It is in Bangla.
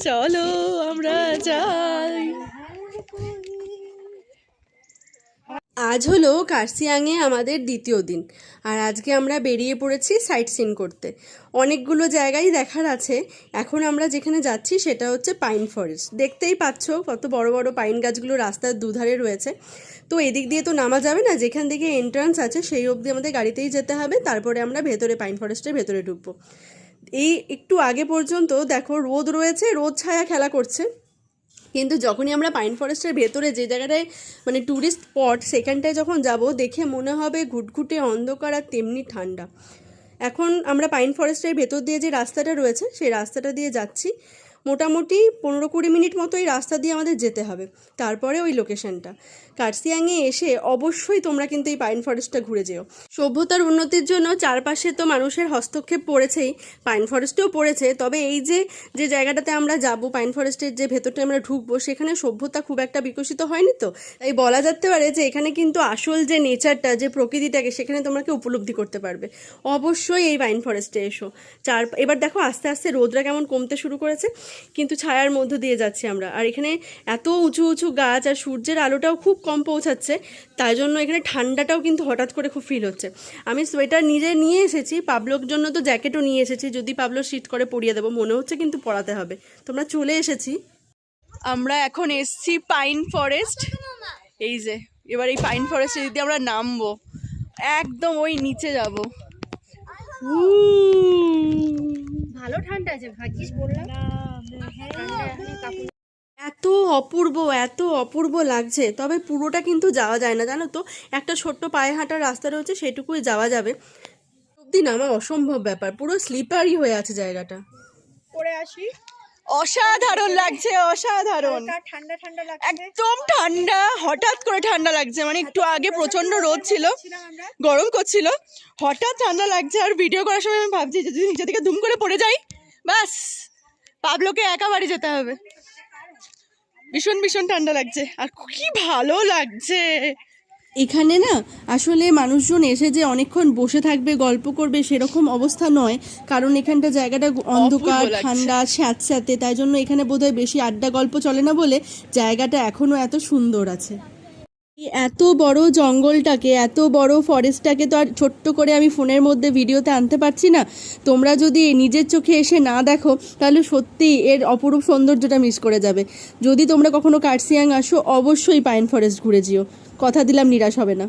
চলো আমরা যাই। আজ হলো কার্সিয়াংয়ে আমাদের দ্বিতীয় দিন, আর আজকে আমরা বেরিয়ে পড়েছি সাইট সিন করতে। অনেকগুলো জায়গায় দেখার আছে। এখন আমরা যেখানে যাচ্ছি সেটা হচ্ছে পাইন ফরেস্ট। দেখতেই পাচ্ছ কত বড় বড় পাইন গাছগুলো রাস্তার দুধারে রয়েছে। তো এদিক দিয়ে তো নামা যাবে না, যেখান থেকে এন্ট্রান্স আছে সেই অবধি আমাদের গাড়িতেই যেতে হবে, তারপরে আমরা ভেতরে পাইন ফরেস্টের ভেতরে ঢুকবো। এই একটু আগে পর্যন্ত দেখো রোদ রয়েছে, রোদ ছায়া খেলা করছে, কিন্তু যখনই আমরা পাইন ফরেস্টের ভেতরে যে জায়গাটায় মানে ট্যুরিস্ট স্পট সেখানটায় যখন যাব, দেখে মনে হবে ঘুটঘুটে অন্ধকার আর তেমনি ঠান্ডা। এখন আমরা পাইন ফরেস্টের ভেতর দিয়ে যে রাস্তাটা রয়েছে সেই রাস্তাটা দিয়ে যাচ্ছি। মোটামুটি 15-20 মিনিট মতো এই রাস্তা দিয়ে আমাদের যেতে হবে, তারপরে ওই লোকেশনটা। কার্সিয়াংয়ে এসে অবশ্যই তোমরা কিন্তু এই পাইন ফরেস্টটা ঘুরে যেও। সভ্যতার উন্নতির জন্য চারপাশে তো মানুষের হস্তক্ষেপ পড়েছেই, পাইন ফরেস্টেও পড়েছে। তবে এই যে জায়গাটাতে আমরা যাব, পাইন ফরেস্টের যে ভেতরটা আমরা ঢুকবো, সেখানে সভ্যতা খুব একটা বিকশিত হয়নি। তো তাই বলা যেতে পারে যে এখানে কিন্তু আসল যে নেচারটা, যে প্রকৃতিটাকে, সেখানে তোমরা উপলব্ধি করতে পারবে। অবশ্যই এই পাইন ফরেস্টে এসো। এবার দেখো আস্তে আস্তে রোদরা কেমন কমতে শুরু করেছে, কিন্তু ছায়ার মধ্য দিয়ে যাচ্ছি আমরা। আর এখানে এত উঁচু উঁচু গাছ আর সূর্যের আলোটাও খুব কম পৌঁছাচ্ছে, তাই জন্য এখানে ঠান্ডাটাও কিন্তু হঠাৎ করে খুব ফিল হচ্ছে। আমি সোয়েটার নিজে নিয়ে এসেছি, পাবলোর জন্য তো জ্যাকেটও নিয়ে এসেছি, যদি পাবলো শীত করে পরিয়ে দেবো মনে হচ্ছে, কিন্তু পরাতে হবে। তোমরা চলে এসেছি, আমরা এখন এসছি পাইন ফরেস্ট। এই যে এবার এই পাইন ফরেস্টে যদি আমরা নামবো, একদম ওই নিচে যাব। ভালো ঠান্ডা আছে, ভাগ্যিস বললাম। এত অপূর্ব, এত অপূর্ব লাগছে। তবে পুরোটা কিন্তু যাওয়া যায় না, জানো তো। একটা ছোট্ট পায়ে হাঁটার রাস্তা রয়েছে, সেটুকুই যাওয়া যাবে। অব্দি নামা অসম্ভব ব্যাপার, পুরো স্লিপারই হয়ে আছে জায়গাটা। করে আসি। অসাধারণ লাগছে, অসাধারণ। ঠান্ডা ঠান্ডা লাগছে, একদম ঠান্ডা, হঠাৎ করে ঠান্ডা লাগছে। মানে একটু আগে প্রচন্ড রোদ ছিল, গরম করছিল, হঠাৎ ঠান্ডা লাগছে। আর ভিডিও করার সময় আমি ভাবছি যদি নিচে থেকে দুম করে পড়ে যাই, বাস পাবলোকে একা বাড়ি যেতে হবে। ভীষণ ভীষণ ঠান্ডা লাগছে, আর কি ভালো লাগছে। এখানে না আসলে মানুষজন এসে যে অনেকক্ষণ বসে থাকবে, গল্প করবে, সেরকম অবস্থা নয়। কারণ এখানটা জায়গাটা অন্ধকার, ঠান্ডা, স্যাঁতস্যাঁতে, তাই জন্য এখানে বোধহয় বেশি আড্ডা গল্প চলে না বলে জায়গাটা এখনও এত সুন্দর আছে। এত বড় জঙ্গলটাকে, এত বড় ফরেস্টটাকে তো আর ছোট্ট করে আমি ফোনের মধ্যে ভিডিওতে আনতে পারছি না। তোমরা যদি নিজের চোখে এসে না দেখো, তাহলে সত্যি এর অপরূপ সৌন্দর্যটা মিস করে যাবে। যদি তোমরা কখনো কার্সিয়াং আসো, অবশ্যই পাইন ফরেস্ট ঘুরে যেও, কথা দিলাম নিরাশ হবে না।